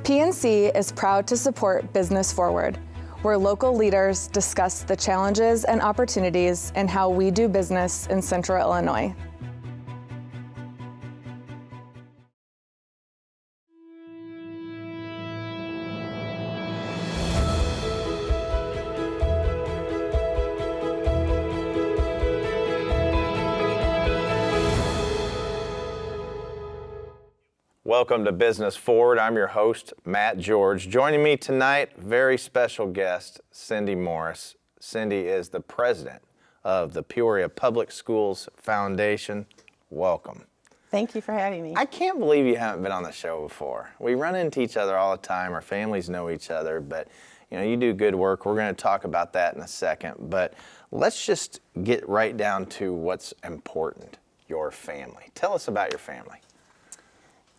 PNC is proud to support Business Forward, where local leaders discuss the challenges and opportunities in how we do business in Central Illinois. Welcome to Business Forward. I'm your host, Matt George. Joining me tonight, very special guest, Cindy Morris. Cindy is the president of the Peoria Public Schools Foundation. Welcome. Thank you for having me. I can't believe you haven't been on the show before. We run into each other all the time. Our families know each other, but you do good work. We're going to talk about that in a second, but let's just get right down to what's important, your family. Tell us about your family.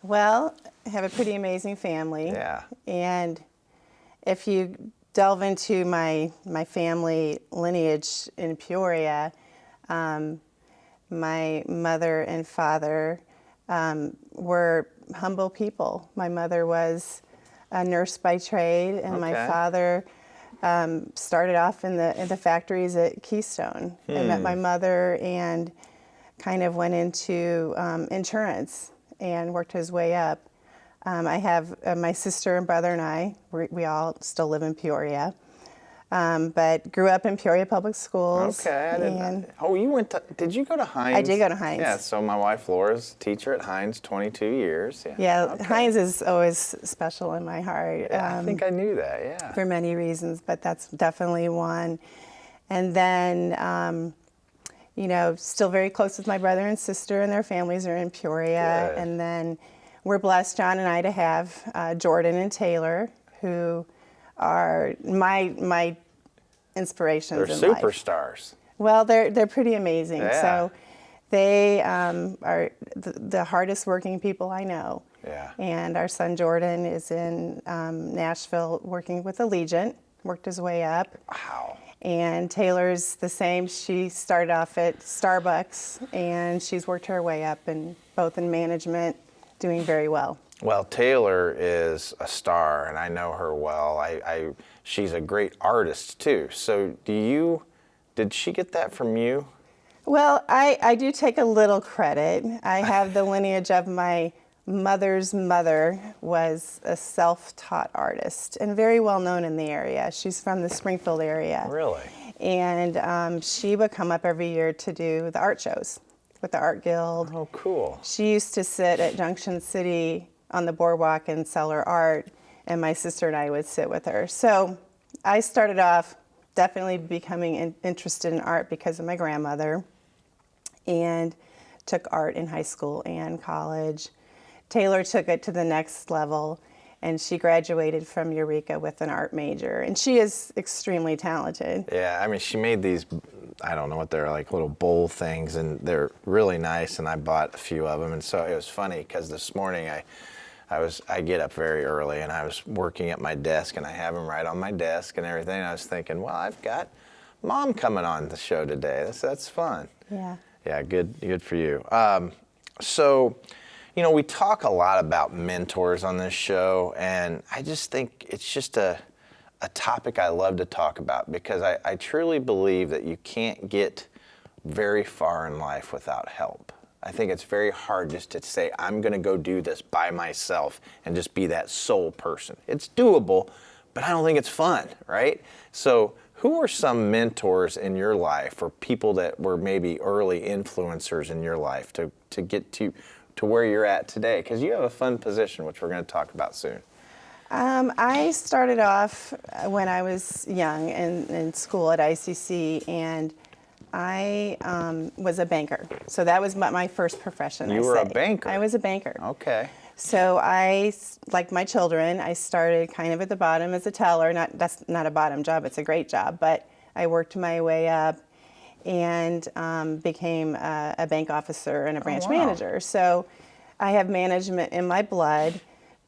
Well, I have a pretty amazing family. Yeah. And if you delve into my family lineage in Peoria, my mother and father were humble people. My mother was a nurse by trade, and my father started off in the factories at Keystone. I met my mother and kind of went into insurance and worked his way up. I have my sister and brother and I, we all still live in Peoria, but grew up in Peoria Public Schools. Okay, I didn't. Did you go to Hines? I did go to Hines. Yeah, so my wife Laura's a teacher at Hines, 22 years. Yeah, okay. Hines is always special in my heart. Yeah, I think I knew that, yeah. For many reasons, but that's definitely one. And then, still very close with my brother and sister, and their families are in Peoria. Good. And then we're blessed, John and I, to have Jordan and Taylor, who are my inspirations They're in life. superstars. Well, they're pretty amazing. Yeah. So they are the hardest working people I know. Yeah. And our son Jordan is in Nashville working with Allegiant, worked his way up. Wow. And Taylor's the same. She started off at Starbucks, and she's worked her way up, and both in management, doing very well. Well, Taylor is a star, and I know her well. She's a great artist too. So did she get that from you? Well, I do take a little credit. I have the lineage of my mother's mother was a self-taught artist and very well known in the area. She's from the Springfield area. Really? And she would come up every year to do the art shows with the Art Guild. Oh, cool. She used to sit at Junction City on the boardwalk and sell her art, and my sister and I would sit with her. So I started off definitely becoming interested in art because of my grandmother, and took art in high school and college. Taylor took it to the next level, and she graduated from Eureka with an art major, and she is extremely talented. Yeah, I mean, she made these, I don't know what they're like, little bowl things, and they're really nice, and I bought a few of them. And so it was funny because this morning I get up very early, and I was working at my desk, and I have them right on my desk and everything. And I was thinking, well, I've got Mom coming on the show today. That's fun. Yeah. Yeah, good for you. So, we talk a lot about mentors on this show, and I just think it's just a topic I love to talk about because I truly believe that you can't get very far in life without help. I think it's very hard just to say, I'm going to go do this by myself and just be that sole person. It's doable, but I don't think it's fun, right? So who are some mentors in your life or people that were maybe early influencers in your life to get to where you're at today? Because you have a fun position, which we're going to talk about soon. I started off when I was young in school at ICC, and I was a banker. So that was my first profession. You were a banker? I was a banker. Okay. So I, like my children, I started kind of at the bottom as a teller. That's not a bottom job, it's a great job, but I worked my way up and became a bank officer and a branch manager. So I have management in my blood,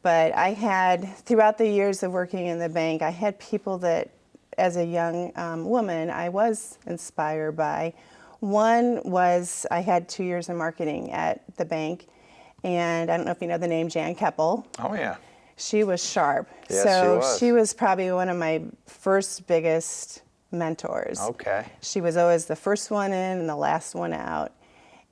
but I had, throughout the years of working in the bank, I had people that, as a young woman, I was inspired by. One was, I had 2 years in marketing at the bank, and I don't know if you know the name Jan Keppel. Oh, yeah. She was sharp. Yes, So she was probably one of my first biggest mentors. Okay. She was always the first one in and the last one out.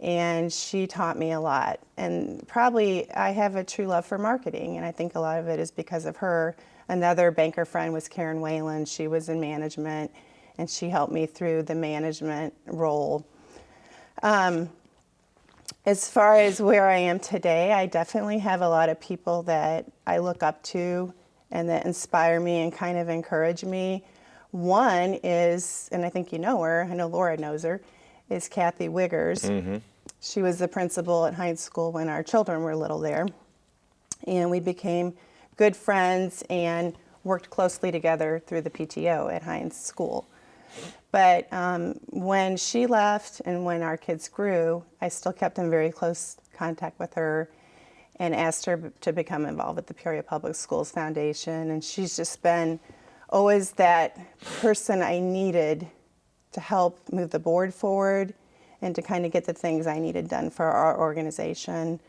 And she taught me a lot. And probably I have a true love for marketing, and I think a lot of it is because of her. Another banker friend was Karen Whalen. She was in management, and she helped me through the management role. As far as where I am today, I definitely have a lot of people that I look up to and that inspire me and kind of encourage me. One is, and I think you know her, I know Laura knows her, is Kathy Wiggers. Mm-hmm. She was the principal at Hines School when our children were little there. And we became good friends and worked closely together through the PTO at Hines School. But when she left and when our kids grew, I still kept in very close contact with her and asked her to become involved with the Peoria Public Schools Foundation. And she's just been always that person I needed to help move the board forward and to kind of get the things I needed done for our organization.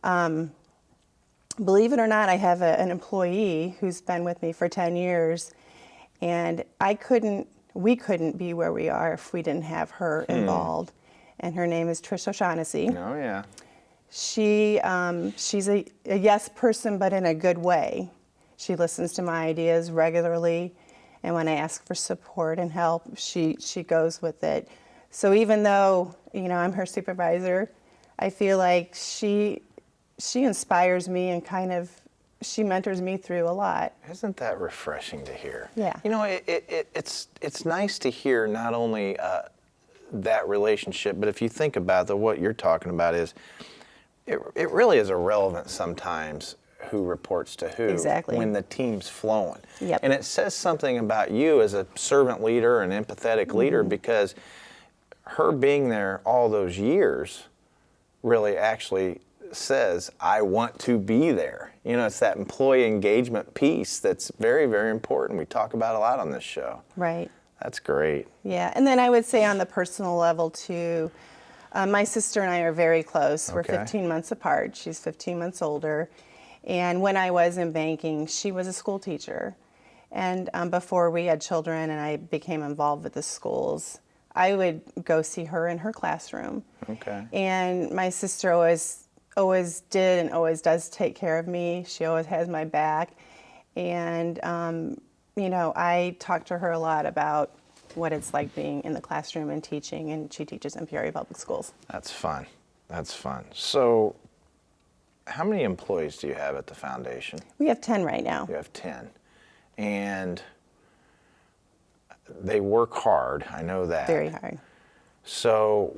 Believe it or not, I have an employee who's been with me for 10 years, and we couldn't be where we are if we didn't have her involved. And her name is Trish O'Shaughnessy. Oh, yeah. She's a yes person, but in a good way. She listens to my ideas regularly, and when I ask for support and help, she goes with it. So even though, I'm her supervisor, I feel like she inspires me and kind of she mentors me through a lot. Isn't that refreshing to hear? Yeah. It's nice to hear not only that relationship, but if you think about what you're talking about is, it really is irrelevant sometimes who reports to who. Exactly. When the team's flowing. Yep. And it says something about you as a servant leader, an empathetic leader, because her being there all those years really actually says, I want to be there. It's that employee engagement piece that's very, very important. We talk about a lot on this show. Right. That's great. Yeah, and then I would say on the personal level too, my sister and I are very close. Okay. We're 15 months apart. She's 15 months older. And when I was in banking, she was a school teacher. And before we had children and I became involved with the schools, I would go see her in her classroom. Okay. And my sister always did and always does take care of me. She always has my back. And, I talk to her a lot about what it's like being in the classroom and teaching, and she teaches in Peoria Public Schools. That's fun. That's fun. So how many employees do you have at the foundation? We have 10 right now. You have 10. And they work hard, I know that. Very hard. So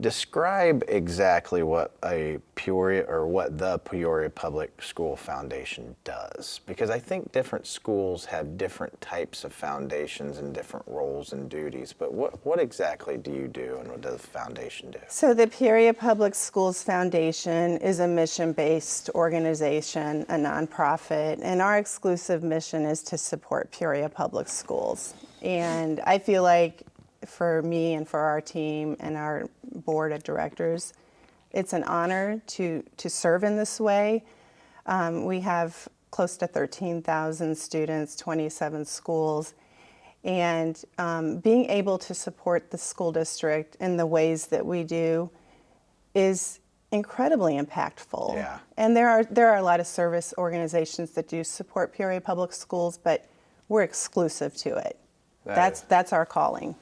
describe exactly what the Peoria Public School Foundation does. Because I think different schools have different types of foundations and different roles and duties. But what exactly do you do, and what does the foundation do? So the Peoria Public Schools Foundation is a mission-based organization, a nonprofit, and our exclusive mission is to support Peoria Public Schools. And I feel like for me and for our team and our board of directors, it's an honor to serve in this way. We have close to 13,000 students, 27 schools, and being able to support the school district in the ways that we do is incredibly impactful. Yeah. And there are a lot of service organizations that do support Peoria Public Schools, but we're exclusive to it. That's our calling.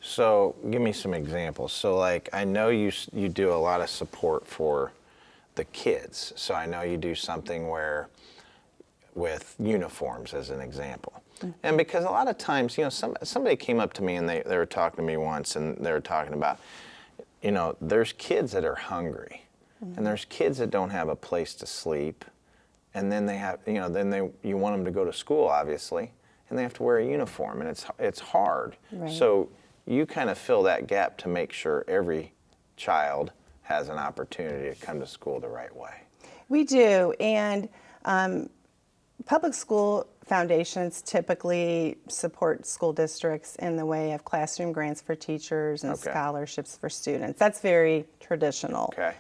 So give me some examples. So I know you do a lot of support for the kids. So I know you do something with uniforms as an example. Mm-hmm. And because a lot of times, somebody came up to me and they were talking to me once, and they were talking about, there's kids that are hungry, mm-hmm. and there's kids that don't have a place to sleep, and then they have, you want them to go to school, obviously, and they have to wear a uniform, and it's hard. Right. So you kind of fill that gap to make sure every child has an opportunity to come to school the right way. We do, and public school foundations typically support school districts in the way of classroom grants for teachers and scholarships for students. That's very traditional. Okay.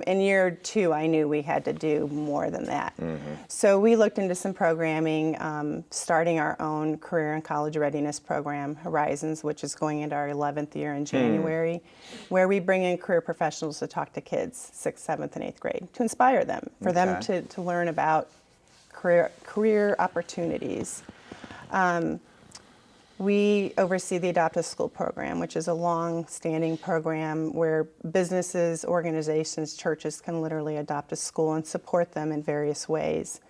In year 2, I knew we had to do more than that. So we looked into some programming, starting our own career and college readiness program, Horizons, which is going into our 11th year in January, where we bring in career professionals to talk to kids, 6th, 7th, and 8th grade, to inspire them, for them to learn about career opportunities. We oversee the Adopt a School program, which is a long-standing program where businesses, organizations, churches can literally adopt a school and support them in various ways.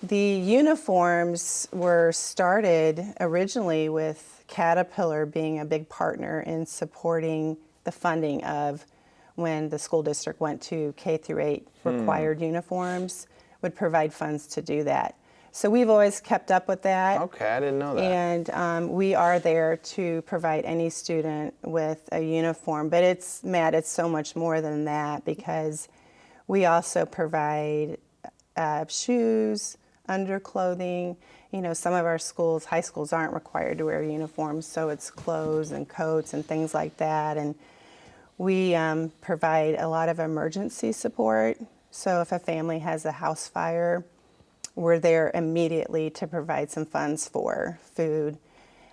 The uniforms were started originally with Caterpillar being a big partner in supporting the funding of when the school district went to K through 8 required uniforms, would provide funds to do that. So we've always kept up with that. Okay, I didn't know that. And we are there to provide any student with a uniform. But it's, Matt, it's so much more than that, because we also provide shoes, underclothing. You know, some of our schools, high schools, aren't required to wear uniforms, so it's clothes and coats and things like that. And we provide a lot of emergency support. So if a family has a house fire, we're there immediately to provide some funds for food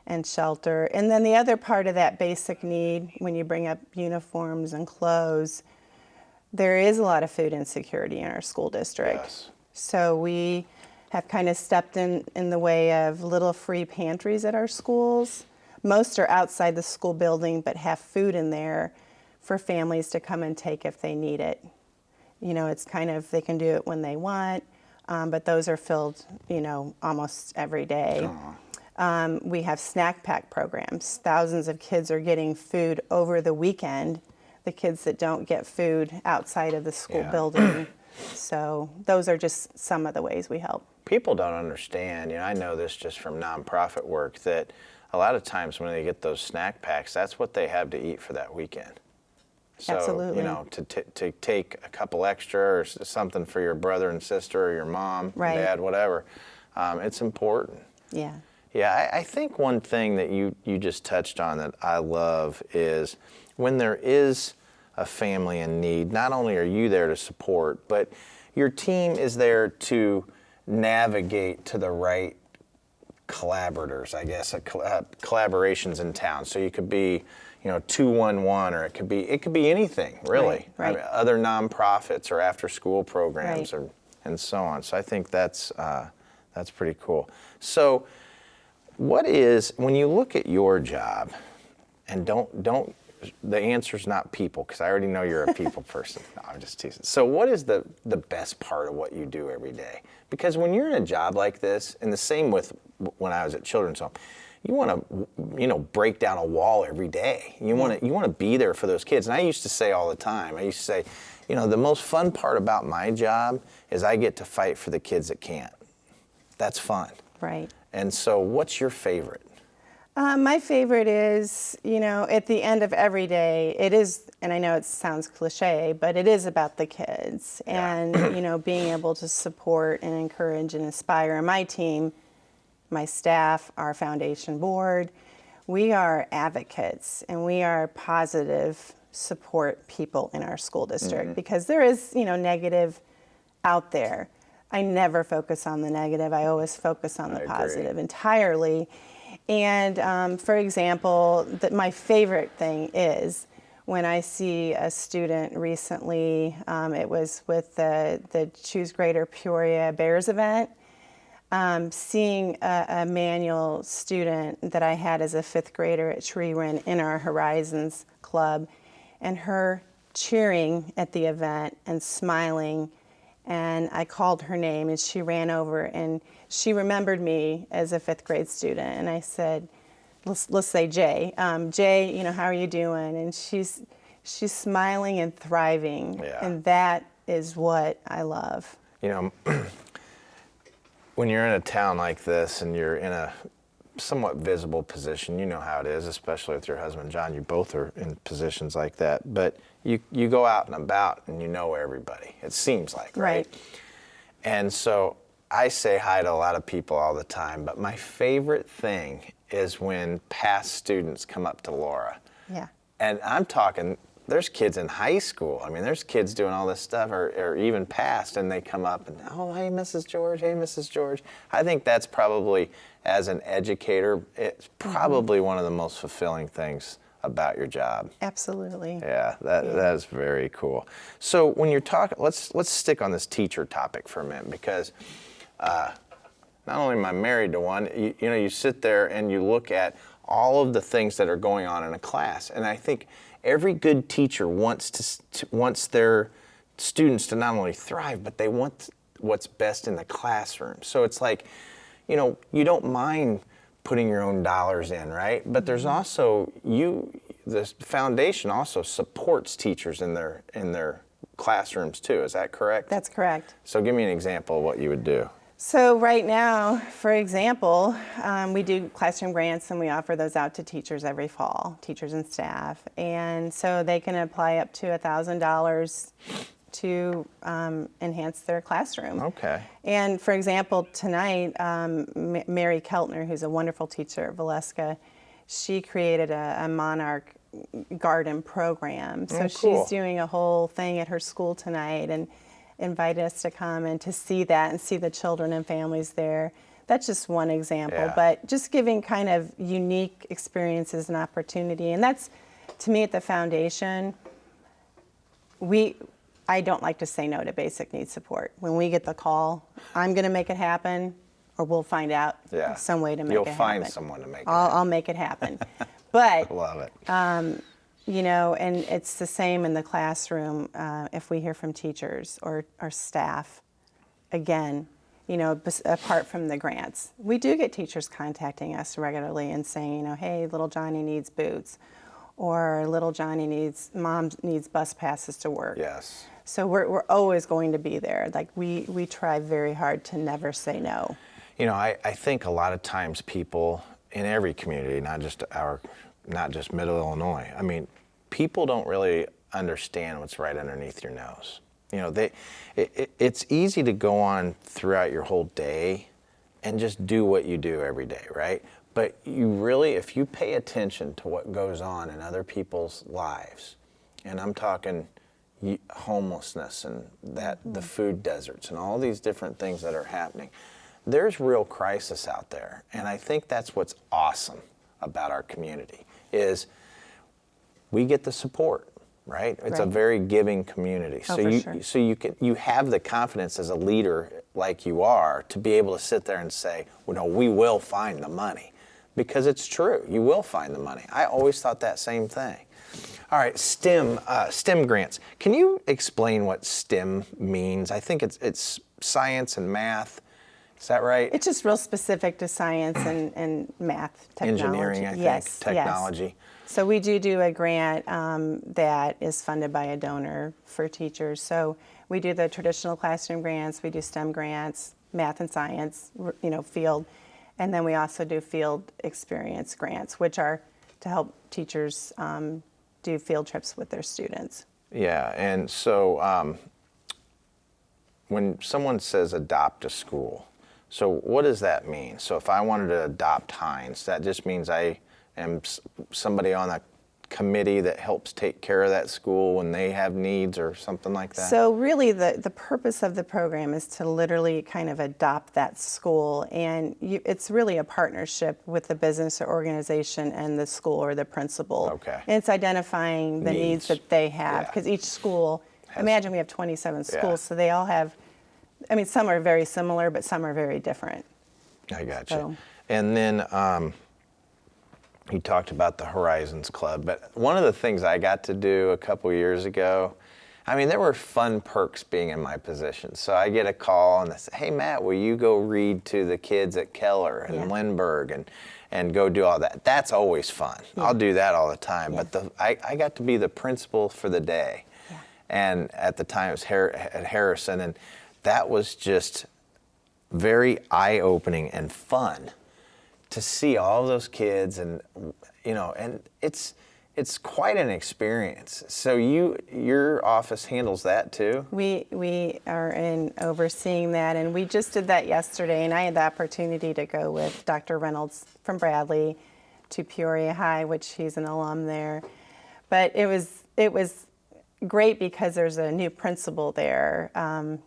and shelter. And then the other part of that basic need, when you bring up uniforms and clothes, there is a lot of food insecurity in our school district. Yes. So we have kind of stepped in the way of little free pantries at our schools. Most are outside the school building, but have food in there for families to come and take if they need it. You know, it's kind of, they can do it when they want. But those are filled, you know, almost every day. We have snack pack programs. Thousands of kids are getting food over the weekend, the kids that don't get food outside of the school building. So those are just some of the ways we help. People don't understand, you know, I know this just from nonprofit work, that a lot of times when they get those snack packs, that's what they have to eat for that weekend. So, Absolutely. you know, to take a couple extra or something for your brother and sister or your mom, dad, whatever, it's important. Yeah. Yeah, I think one thing that you just touched on that I love is when there is a family in need, not only are you there to support, but your team is there to navigate to the right collaborators, I guess, collaborations in town. So you could be, you know, 211, or it could be anything, really. Right. I mean, other nonprofits or after-school programs, and so on. So I think that's pretty cool. So, what is, when you look at your job, and don't the answer's not people, because I already know you're a people person. No, I'm just teasing. So what is the best part of what you do every day? Because when you're in a job like this, and the same with when I was at Children's Home, you want to, you know, break down a wall every day. You want to be there for those kids. And I used to say all the time, I used to say, you know, the most fun part about my job is I get to fight for the kids that can't. That's fun. Right. And so what's your favorite? My favorite is, you know, at the end of every day, it is, and I know it sounds cliche, but it is about the kids. And, you know, being able to support and encourage and inspire. And my team, my staff, our foundation board, we are advocates and we are positive support people in our school district, because there is, you know, negative out there. I never focus on the negative. I always focus on the positive entirely. And for example, my favorite thing is when I see a student recently, it was with the Choose Greater Peoria Bears event, seeing a manual student that I had as a 5th grader at Tree-Rin in our Horizons Club, and her cheering at the event and smiling. And I called her name, and she ran over, and she remembered me as a 5th grade student. And I said, let's say Jay. Jay, you know, how are you doing? And she's smiling and thriving. Yeah. And that is what I love. You know, when you're in a town like this and you're in a somewhat visible position, you know how it is, especially with your husband, John. You both are in positions like that. But you go out and about and you know everybody, it seems like, right? And so I say hi to a lot of people all the time, but my favorite thing is when past students come up to Laura. Yeah. And I'm talking there's kids in high school. I mean, there's kids doing all this stuff or even past, and they come up and, oh, hey, Mrs. George, hey, Mrs. George. I think that's probably, as an educator, it's probably one of the most fulfilling things about your job. Absolutely. Yeah, that is very cool. So when you're talking, let's stick on this teacher topic for a minute, because not only am I married to one, you know, you sit there and you look at all of the things that are going on in a class, and I think every good teacher wants their students to not only thrive, but they want what's best in the classroom. So it's like, you know, you don't mind putting your own dollars in, right? But there's also the foundation also supports teachers in their classrooms too. Is that correct? That's correct. So give me an example of what you would do. So right now, for example, we do classroom grants, and we offer those out to teachers every fall, teachers and staff. And so they can apply up to $1,000 to enhance their classroom. Okay. And for example, tonight, Mary Keltner, who's a wonderful teacher at Valeska, she created a monarch garden program. So cool. she's doing a whole thing at her school tonight and invited us to come and to see that and see the children and families there. That's just one example, Yeah. but just giving kind of unique experiences and opportunity. And that's, to me, at the foundation, I don't like to say no to basic needs support. When we get the call, I'm going to make it happen, or we'll find out some way to make it happen. You'll find someone to make it I'll happen. make it happen. But Love it. you know, and it's the same in the classroom. If we hear from teachers or staff, again, you know, apart from the grants, we do get teachers contacting us regularly and saying, you know, hey, little Johnny needs boots, or little Johnny mom needs bus passes to work. Yes. So we're always going to be there. Like we try very hard to never say no. You know, I think a lot of times people in every community, not just Middle Illinois, I mean, people don't really understand what's right underneath your nose. You know, it's easy to go on throughout your whole day and just do what you do every day, right? But you really, if you pay attention to what goes on in other people's lives, and I'm talking homelessness and the food deserts and all these different things that are happening, there's real crisis out there. And I think that's what's awesome about our community is we get the support, right? It's a very giving community. So you have the confidence as a leader like you are to be able to sit there and say, well, no, we will find the money, because it's true. You will find the money. I always thought that same thing. All right, STEM grants. Can you explain what STEM means? I think it's science and math. Is that right? It's just real specific to science and math, technology. Engineering, I think, yes, technology. Yes. So we do a grant that is funded by a donor for teachers. So we do the traditional classroom grants, we do STEM grants, math and science, you know, field, and then we also do field experience grants, which are to help teachers do field trips with their students. Yeah, and so when someone says adopt a school, so what does that mean? So if I wanted to adopt Hines, that just means I am somebody on a committee that helps take care of that school when they have needs or something like that? So really the purpose of the program is to literally kind of adopt that school, and it's really a partnership with the business or organization and the school or the principal. Okay. And it's identifying the needs that they have, because each school, imagine we have 27 schools, so they all have, I mean, some are very similar, but some are very different. I got you. So. And then you talked about the Horizons Club, but one of the things I got to do a couple years ago, I mean, there were fun perks being in my position. So I get a call and they say, hey, Matt, will you go read to the kids at Keller and Lindbergh and go do all that? That's always fun. I'll do that all the time. But I got to be the principal for the day. Yeah. And at the time it was at Harrison, and that was just very eye-opening and fun to see all those kids, and you know, and it's quite an experience. So your office handles that too? We are in overseeing that, and we just did that yesterday, and I had the opportunity to go with Dr. Reynolds from Bradley to Peoria High, which he's an alum there. But it was it was great because there's a new principal there.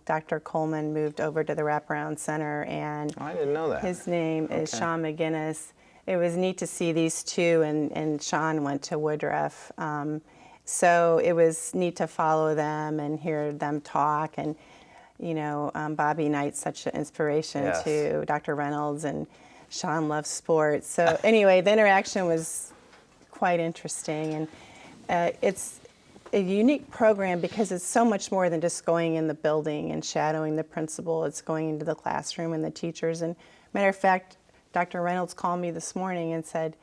Dr. Coleman moved over to the Wraparound Center, and I didn't know that. his name is Sean McGinnis. It was neat to see these two, and Sean went to Woodruff. So it was neat to follow them and hear them talk. And, Bobby Knight's such an inspiration Yes. to Dr. Reynolds, and Sean loves sports. So anyway, the interaction was quite interesting. And it's a unique program because it's so much more than just going in the building and shadowing the principal. It's going into the classroom and the teachers. And matter of fact, Dr. Reynolds called me this morning and said,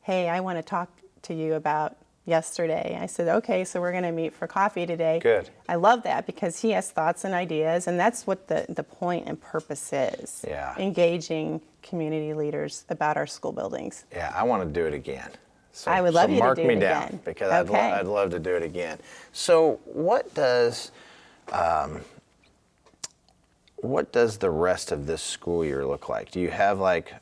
"Hey, I want to talk to you about yesterday." I said, "Okay, so we're going to meet for coffee today." Good. I love that because he has thoughts and ideas, and that's what the point and purpose is. Yeah. Engaging community leaders about our school buildings. Yeah, I want to do it again. So, I would love you to mark do me it down again. because Okay. I'd love to do it again. So what does the rest of this school year look like? Do you have like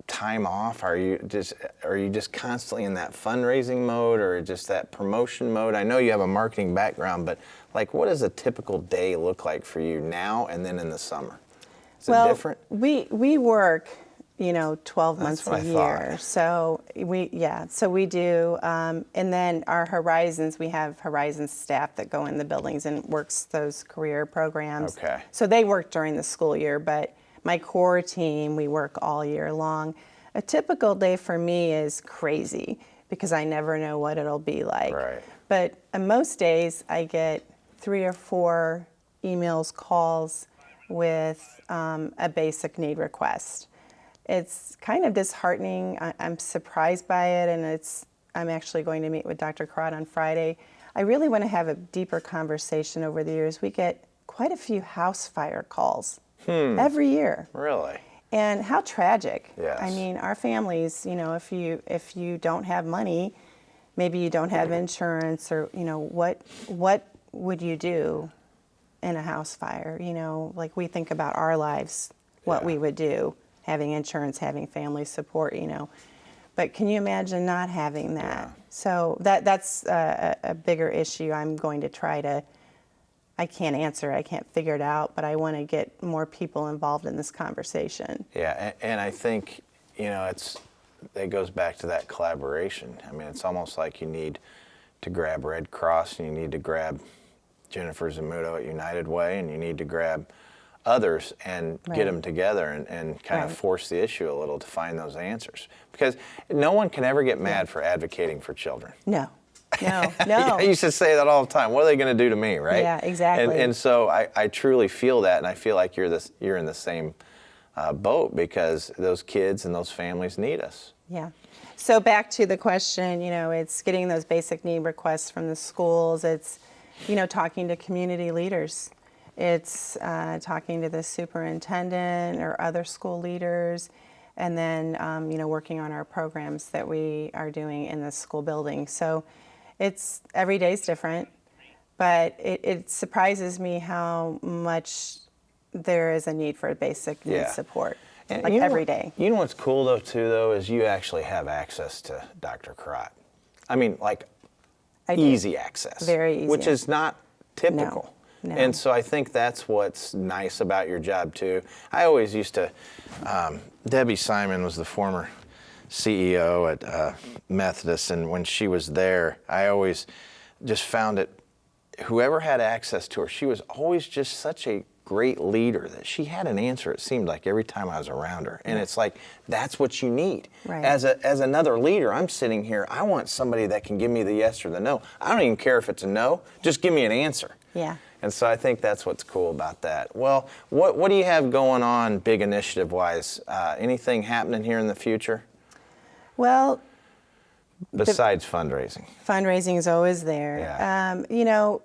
time off? Are you just constantly in that fundraising mode or just that promotion mode? I know you have a marketing background, but like what does a typical day look like for you now and then in the summer? Is it different? We work, 12 months what a I year. thought. So we do, and then our Horizons, we have Horizons staff that go in the buildings and works those career programs. Okay. So they work during the school year, but my core team, we work all year long. A typical day for me is crazy because I never know what it'll be like. Right. But most days I get 3 or 4 emails, calls with a basic need request. It's kind of disheartening. I'm surprised by it, and I'm actually going to meet with Dr. Crott on Friday. I really want to have a deeper conversation. Over the years, we get quite a few house fire calls every year. Really? And how tragic. Yes. I mean, our families, if you don't have money, maybe you don't have insurance, or, what would you do in a house fire? Like we think about our lives, what Yeah. we would do, having insurance, having family support, But can you imagine not having that? Yeah. So that's a bigger issue. I'm going to try to, I can't answer, I can't figure it out, but I want to get more people involved in this conversation. Yeah, and I think, it goes back to that collaboration. I mean, it's almost like you need to grab Red Cross and you need to grab Jennifer Zamuto at United Way and you need to grab others and Right. get them together and kind of Right. force the issue a little to find those answers. Because no one can ever get mad for advocating for children. No. I No. used to say that all the time. What are they going to do to me, right? Yeah, exactly. And so I truly feel that, and I feel like you're in the same boat because those kids and those families need us. Yeah. So back to the question, it's getting those basic need requests from the schools. It's, talking to community leaders. It's talking to the superintendent or other school leaders, and then, working on our programs that we are doing in the school building. So every day's different, but it surprises me how much there is a need for basic need Yeah. support, And like every day. You know what's cool though is you actually have access to Dr. Crott. I mean, like I do. easy access. Very easy. Which is not typical. No. And so I think that's what's nice about your job too. I always used to, Debbie Simon was the former CEO at Methodist, and when she was there, I always just found it, whoever had access to her, she was always just such a great leader that she had an answer, it seemed like, every time I was around her. And it's like, that's what you need. Right. As another leader, I'm sitting here, I want somebody that can give me the yes or the no. I don't even care if it's a no, just give me an answer. Yeah. And so I think that's what's cool about that. Well, what do you have going on big initiative-wise? Anything happening here in the future? Well, Besides fundraising. fundraising is always there. Yeah.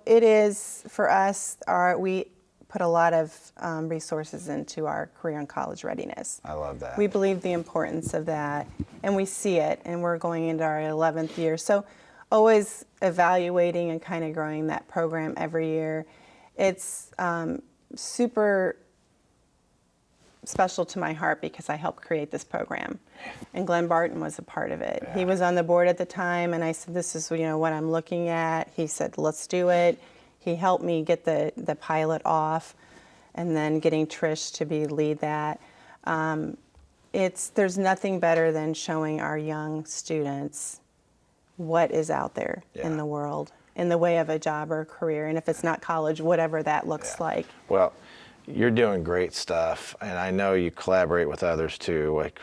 It is for us. We put a lot of resources into our career and college readiness. I love that. We believe the importance of that, and we see it, and we're going into our 11th year. So always evaluating and kind of growing that program every year. It's super special to my heart because I helped create this program, and Glenn Barton was a part of it. He was on the board at the time, and I said, "This is what I'm looking at." He said, "Let's do it." He helped me get the pilot off, and then getting Trish to lead that. There's nothing better than showing our young students what is out there in the world in the way of a job or a career, and if it's not college, whatever that looks like. Well, you're doing great stuff, and I know you collaborate with others too, like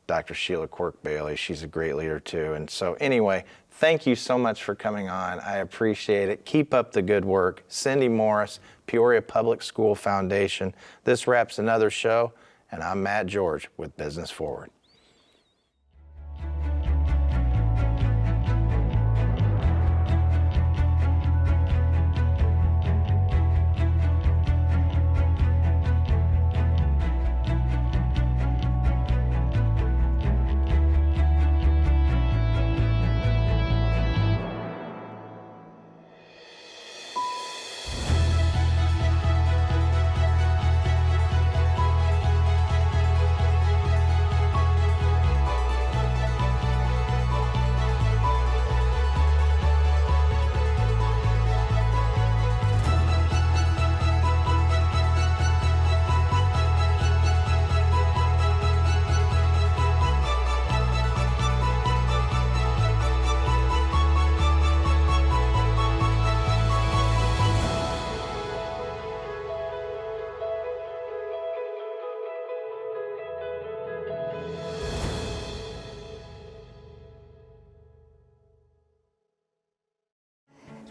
Dr. Sheila Quirk-Bailey. She's a great leader too. And so anyway, thank you so much for coming on. I appreciate it. Keep up the good work. Cindy Morris, Peoria Public School Foundation. This wraps another show, and I'm Matt George with Business Forward.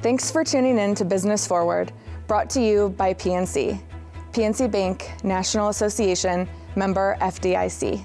Thanks for tuning in to Business Forward, brought to you by PNC. PNC Bank, National Association, member FDIC.